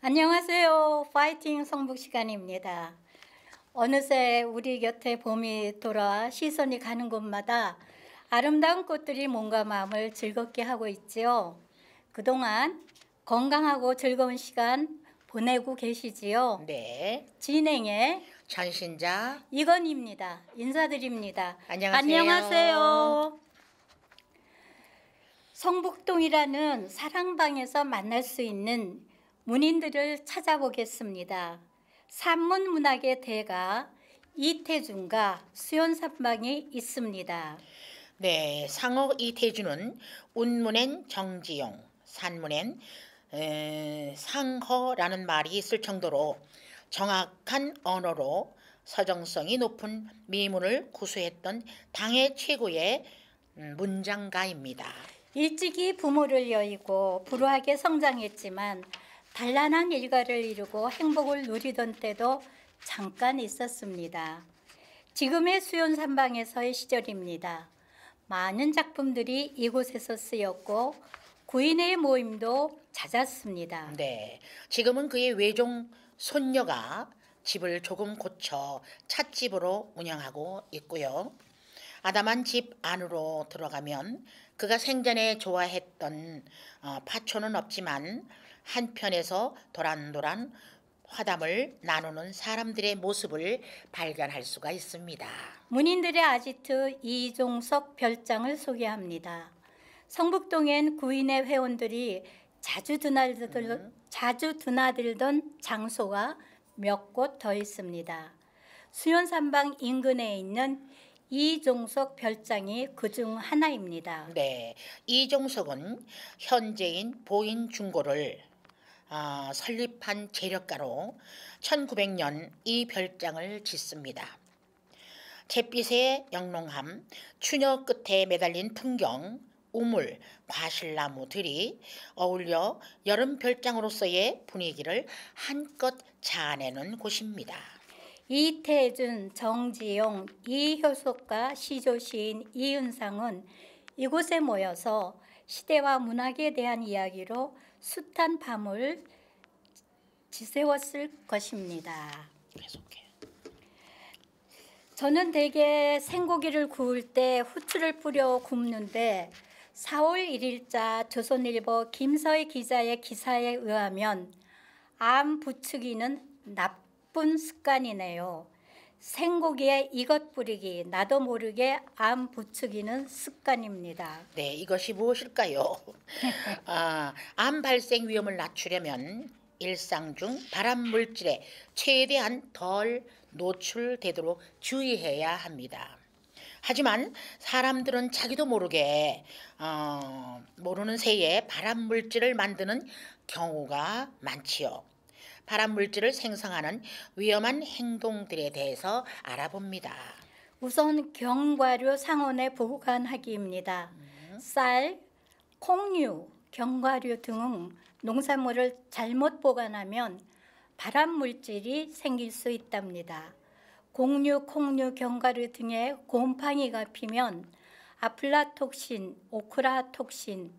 안녕하세요. 파이팅 성북 시간입니다. 어느새 우리 곁에 봄이 돌아와 시선이 가는 곳마다 아름다운 꽃들이 몸과 마음을 즐겁게 하고 있지요. 그동안 건강하고 즐거운 시간 보내고 계시지요. 네, 진행의 전신자 이건희입니다. 인사드립니다. 안녕하세요. 안녕하세요. 성북동이라는 사랑방에서 만날 수 있는 문인들을 찾아보겠습니다. 산문문학의 대가 이태준과 수연산방이 있습니다. 네, 상어 이태준은 운문엔 정지용, 산문엔 상허라는 말이 있을 정도로 정확한 언어로 서정성이 높은 미문을 구수했던 당의 최고의 문장가입니다. 일찍이 부모를 여의고 불우하게 성장했지만 단란한 일가를 이루고 행복을 누리던 때도 잠깐 있었습니다. 지금의 수연산방에서의 시절입니다. 많은 작품들이 이곳에서 쓰였고 구인의 모임도 잦았습니다. 네, 지금은 그의 외종 손녀가 집을 조금 고쳐 찻집으로 운영하고 있고요. 아담한 집 안으로 들어가면 그가 생전에 좋아했던 파초는 없지만 한편에서 도란도란 화담을 나누는 사람들의 모습을 발견할 수가 있습니다. 문인들의 아지트 이종석 별장을 소개합니다. 성북동엔 구인의 회원들이 자주 드나들던 장소가 몇 곳 더 있습니다. 수연산방 인근에 있는 이종석 별장이 그중 하나입니다. 네, 이종석은 현재인 보인중고를 설립한 재력가로 1900년 이 별장을 짓습니다. 잿빛의 영롱함, 추녀 끝에 매달린 풍경, 우물, 과실나무들이 어울려 여름 별장으로서의 분위기를 한껏 자아내는 곳입니다. 이태준, 정지용, 이효석과 시조시인 이은상은 이곳에 모여서 시대와 문학에 대한 이야기로 숱한 밤을 지새웠을 것입니다. 계속해. 저는 대개 생고기를 구울 때 후추를 뿌려 굽는데 4월 1일자 조선일보 김서희 기자의 기사에 의하면 암 부추기는 나쁜 습관이네요. 생고기에 이것 뿌리기, 나도 모르게 암 부추기는 습관입니다. 네, 이것이 무엇일까요? 암 발생 위험을 낮추려면 일상 중 발암 물질에 최대한 덜 노출되도록 주의해야 합니다. 하지만 사람들은 자기도 모르게 모르는 새에 발암 물질을 만드는 경우가 많지요. 발암 물질을 생성하는 위험한 행동들에 대해서 알아봅니다. 우선 견과류 상온에 보관하기입니다. 쌀, 콩류, 견과류 등 농산물을 잘못 보관하면 발암 물질이 생길 수 있답니다. 곡류, 콩류, 견과류 등에 곰팡이가 피면 아플라톡신, 오크라톡신,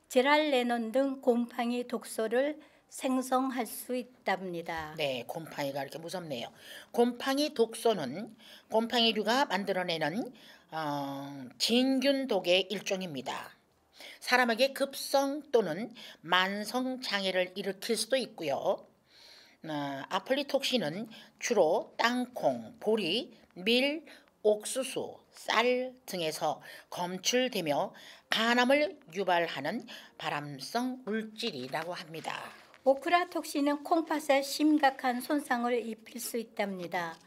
제랄레논 등 곰팡이 독소를 생성할 수 있답니다. 네, 곰팡이가 이렇게 무섭네요. 곰팡이 독소는 곰팡이류가 만들어내는 진균독의 일종입니다. 사람에게 급성 또는 만성 장애를 일으킬 수도 있고요. 아플리톡신은 주로 땅콩, 보리, 밀, 옥수수, 쌀 등에서 검출되며 간암을 유발하는 발암성 물질이라고 합니다. 오크라톡신은 콩팥에 심각한 손상을 입힐 수 있답니다.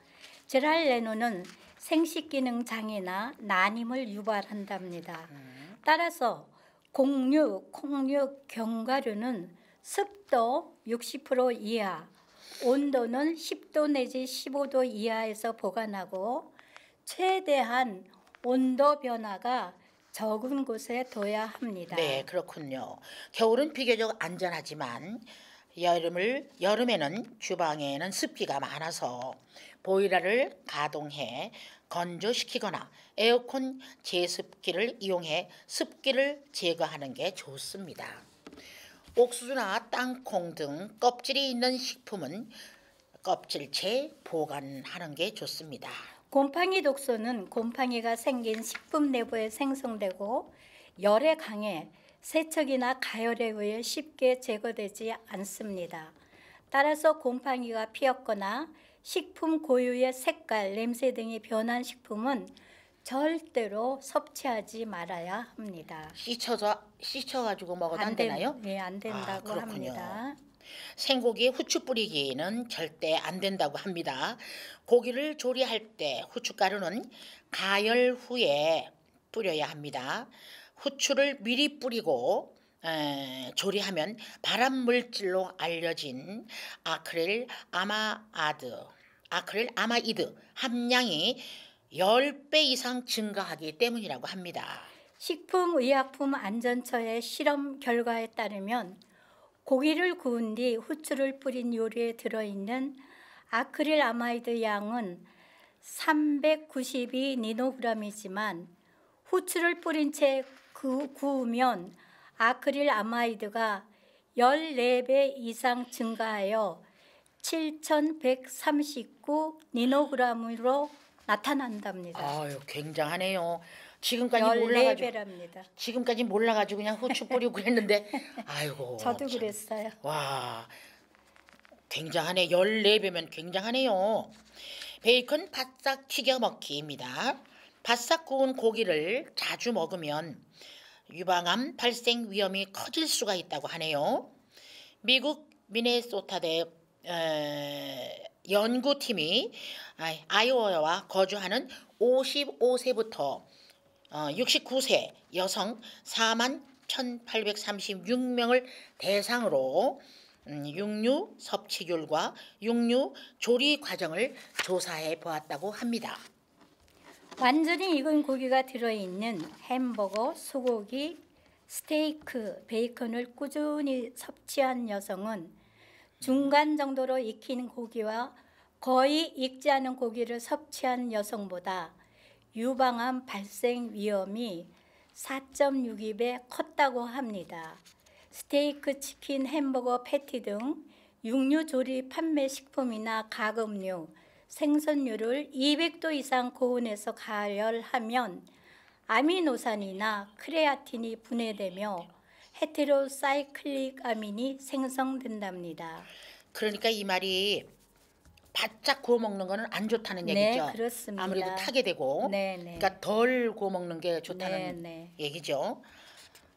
제랄레논은 생식기능 장애나 난임을 유발한답니다. 따라서 곡류, 콩류, 견과류는 습도 60% 이하, 온도는 10도 내지 15도 이하에서 보관하고 최대한 온도 변화가 적은 곳에 둬야 합니다. 네, 그렇군요. 겨울은 비교적 안전하지만 여름에는 주방에는 습기가 많아서 보일러를 가동해 건조시키거나 에어컨 제습기를 이용해 습기를 제거하는 게 좋습니다. 옥수수나 땅콩 등 껍질이 있는 식품은 껍질째 보관하는 게 좋습니다. 곰팡이 독소는 곰팡이가 생긴 식품 내부에 생성되고 열에 강해 세척이나 가열에 의해 쉽게 제거되지 않습니다. 따라서 곰팡이가 피었거나 식품 고유의 색깔, 냄새 등이 변한 식품은 절대로 섭취하지 말아야 합니다. 씻어가지고 먹어도 안 되나요? 네, 안 된다고 그렇군요. 합니다. 생고기에 후추 뿌리기는 절대 안 된다고 합니다. 고기를 조리할 때 후춧가루는 가열 후에 뿌려야 합니다. 후추를 미리 뿌리고 조리하면 발암 물질로 알려진 아크릴 아마이드 함량이 10배 이상 증가하기 때문이라고 합니다. 식품의약품안전처의 실험 결과에 따르면 고기를 구운 뒤 후추를 뿌린 요리에 들어있는 아크릴 아마이드 양은 392 니노그램이지만 후추를 뿌린 채 구우면 아크릴 아마이드가 14배 이상 증가하여 7139 니노그램으로 나타난답니다. 아유, 굉장하네요. 지금까지 몰라가지고 그냥 후추 뿌리고 그랬는데 아이고. 저도 그랬어요. 와, 굉장하네. 14배면 굉장하네요. 베이컨 바싹 튀겨 먹기입니다. 바싹 구운 고기를 자주 먹으면 유방암 발생 위험이 커질 수가 있다고 하네요. 미국 미네소타대 연구팀이 아이오와와 거주하는 55세부터 69세 여성 41,836명을 대상으로 육류 섭취율과 육류 조리 과정을 조사해 보았다고 합니다. 완전히 익은 고기가 들어있는 햄버거, 소고기, 스테이크, 베이컨을 꾸준히 섭취한 여성은 중간 정도로 익힌 고기와 거의 익지 않은 고기를 섭취한 여성보다 유방암 발생 위험이 4.62배 컸다고 합니다. 스테이크, 치킨, 햄버거, 패티 등 육류 조리 판매 식품이나 가금류, 생선류를 200도 이상 고온에서 가열하면 아미노산이나 크레아틴이 분해되며 헤테로사이클릭 아민이 생성된답니다. 그러니까 이 말이 바짝 구워 먹는 거는 안 좋다는 얘기죠. 네, 그렇습니다. 아무래도 타게 되고, 네, 네. 그러니까 덜 구워 먹는 게 좋다는 네. 얘기죠.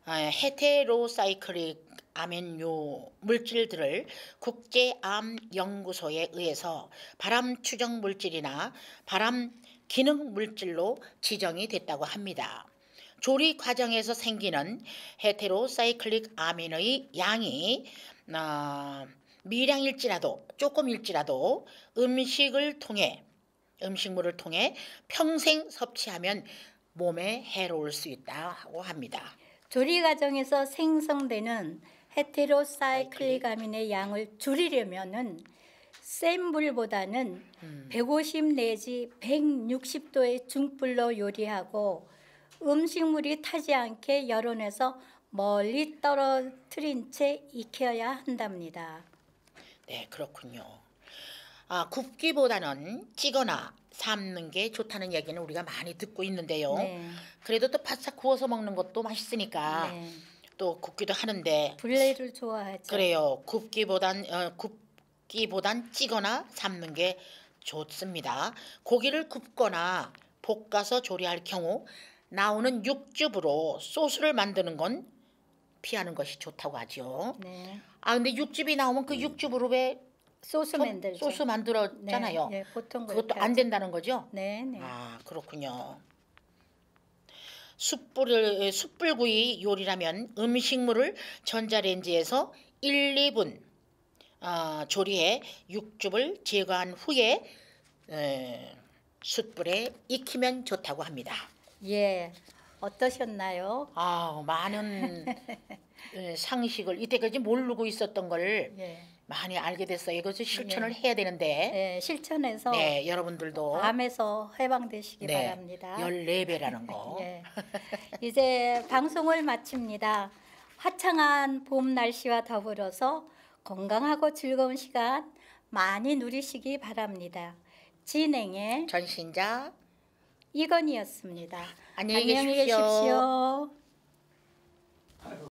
헤테로사이클릭 암연유 물질들을 국제암연구소에 의해서 발암 추정 물질이나 발암 기능 물질로 지정이 됐다고 합니다. 조리 과정에서 생기는 헤테로사이클릭 아민의 양이 미량일지라도 조금일지라도 음식물을 통해 평생 섭취하면 몸에 해로울 수 있다고 합니다. 조리 과정에서 생성되는 헤테로사이클릭 아민의 양을 줄이려면은 센 불보다는 150 내지 160도의 중불로 요리하고 음식물이 타지 않게 열원에서 멀리 떨어뜨린 채 익혀야 한답니다. 네, 그렇군요. 굽기보다는 찌거나 삶는 게 좋다는 얘기는 우리가 많이 듣고 있는데요. 네. 그래도 또 바싹 구워서 먹는 것도 맛있으니까 네. 또 굽기도 하는데 블레를 좋아하죠. 그래요. 굽기보단 찌거나 삶는 게 좋습니다. 고기를 굽거나 볶아서 조리할 경우 나오는 육즙으로 소스를 만드는 건 피하는 것이 좋다고 하죠. 네. 근데 육즙이 나오면 그 육즙으로 왜 소스 만들죠. 소스 만들었잖아요. 네, 보통 그것도 그렇게 안 하죠. 된다는 거죠? 네. 그렇군요. 숯불구이 요리라면 음식물을 전자레인지에서 1, 2분 조리해 육즙을 제거한 후에 숯불에 익히면 좋다고 합니다. 예. 어떠셨나요? 많은 상식을 이때까지 모르고 있었던 걸 예. 많이 알게 됐어요. 이것을 실천을 해야 되는데 예, 실천해서 여러분들도 암에서 해방되시기 네, 바랍니다. 14배라는 거. 예. 이제 방송을 마칩니다. 화창한 봄 날씨와 더불어서 건강하고 즐거운 시간 많이 누리시기 바랍니다. 진행의 전신자 이건희였습니다. 안녕히 안녕히 계십시오. 계십시오.